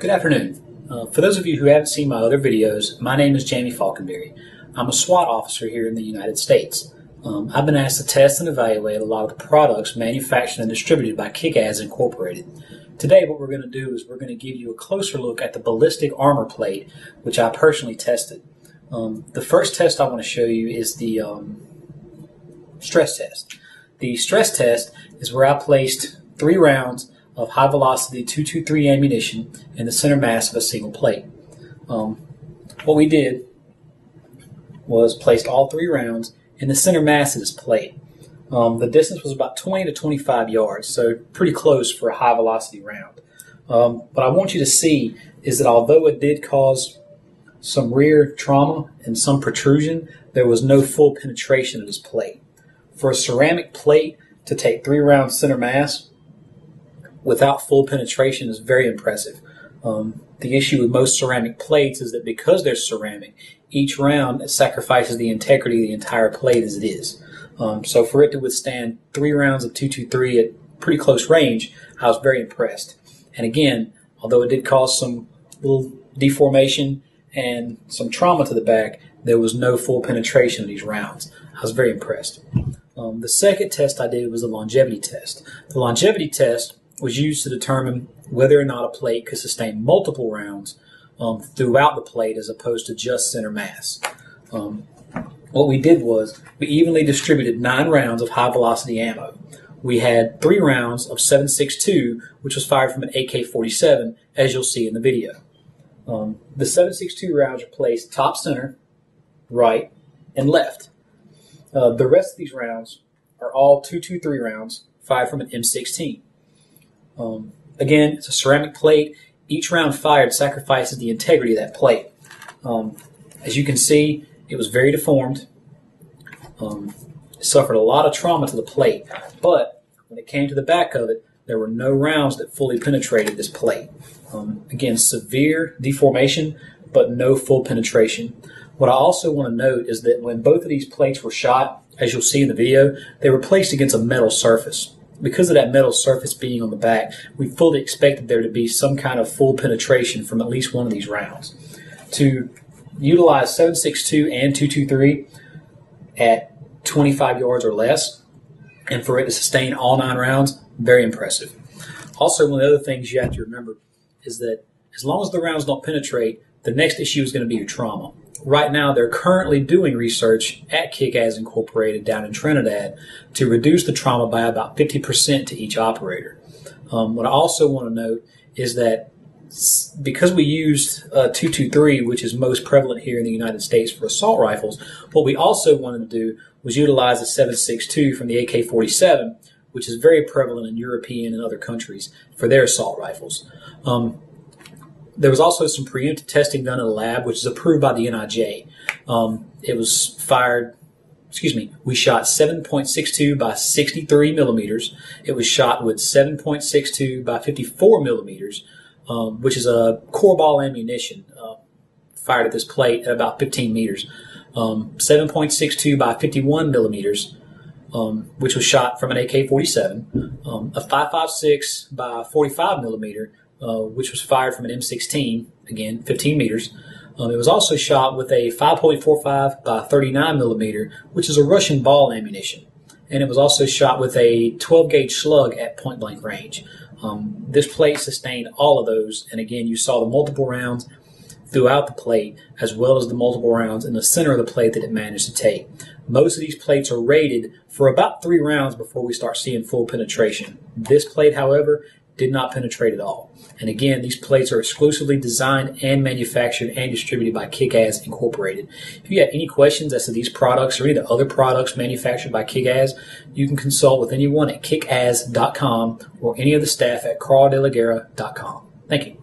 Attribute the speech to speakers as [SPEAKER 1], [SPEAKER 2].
[SPEAKER 1] Good afternoon. For those of you who haven't seen my other videos, my name is Jamie Falconberry. I'm a SWAT officer here in the United States. I've been asked to test and evaluate a lot of the products manufactured and distributed by KickAz Incorporated. Today what we're going to do is we're going to give you a closer look at the Ballistic armor plate, which I personally tested. The first test I want to show you is the stress test. The stress test is where I placed 3 rounds of high-velocity .223 ammunition in the center mass of a single plate. What we did was placed all 3 rounds in the center mass of this plate. The distance was about 20 to 25 yards, so pretty close for a high-velocity round. What I want you to see is that although it did cause some rear trauma and some protrusion, there was no full penetration of this plate. For a ceramic plate to take 3 rounds center mass without full penetration is very impressive. The issue with most ceramic plates is that because they're ceramic, each round sacrifices the integrity of the entire plate as it is. So for it to withstand 3 rounds of .223 at pretty close range, I was very impressed. And again, although it did cause some little deformation and some trauma to the back, there was no full penetration of these rounds. I was very impressed. The second test I did was the longevity test. The longevity test was used to determine whether or not a plate could sustain multiple rounds throughout the plate as opposed to just center mass. What we did was we evenly distributed 9 rounds of high-velocity ammo. We had 3 rounds of 7.62, which was fired from an AK-47, as you'll see in the video. The 7.62 rounds are placed top center, right, and left. The rest of these rounds are all .223 rounds fired from an M16. Again, it's a ceramic plate. Each round fired sacrifices the integrity of that plate. As you can see, it was very deformed. It suffered a lot of trauma to the plate, but when it came to the back of it, there were no rounds that fully penetrated this plate. Again, severe deformation, but no full penetration. What I also want to note is that when both of these plates were shot, as you'll see in the video, they were placed against a metal surface. Because of that metal surface being on the back, we fully expected there to be some kind of full penetration from at least one of these rounds. To utilize 7.62 and .223 at 25 yards or less, and for it to sustain all 9 rounds, very impressive. Also, one of the other things you have to remember is that as long as the rounds don't penetrate, the next issue is going to be your trauma. Right now, they're currently doing research at KickAz Incorporated down in Trinidad to reduce the trauma by about 50% to each operator. What I also want to note is that because we used .223, which is most prevalent here in the United States for assault rifles, what we also wanted to do was utilize the 7.62 from the AK-47, which is very prevalent in European and other countries for their assault rifles. There was also some preemptive testing done in the lab, which is approved by the NIJ. It was fired, we shot 7.62 by 63 millimeters. It was shot with 7.62 by 54 millimeters, which is a core ball ammunition fired at this plate at about 15 meters. 7.62 by 51 millimeters, which was shot from an AK-47. A 5.56 by 45 millimeter, which was fired from an M16, again, 15 meters. It was also shot with a 5.45 by 39 millimeter, which is a Russian ball ammunition. And it was also shot with a 12-gauge slug at point-blank range. This plate sustained all of those, and again, you saw the multiple rounds throughout the plate, as well as the multiple rounds in the center of the plate that it managed to take. Most of these plates are rated for about 3 rounds before we start seeing full penetration. This plate, however, did not penetrate at all. And again, these plates are exclusively designed and manufactured and distributed by KickAz Incorporated. If you have any questions as to these products or any of the other products manufactured by KickAz, you can consult with anyone at kickaz.com or any of the staff at carldelaguerra.com. Thank you.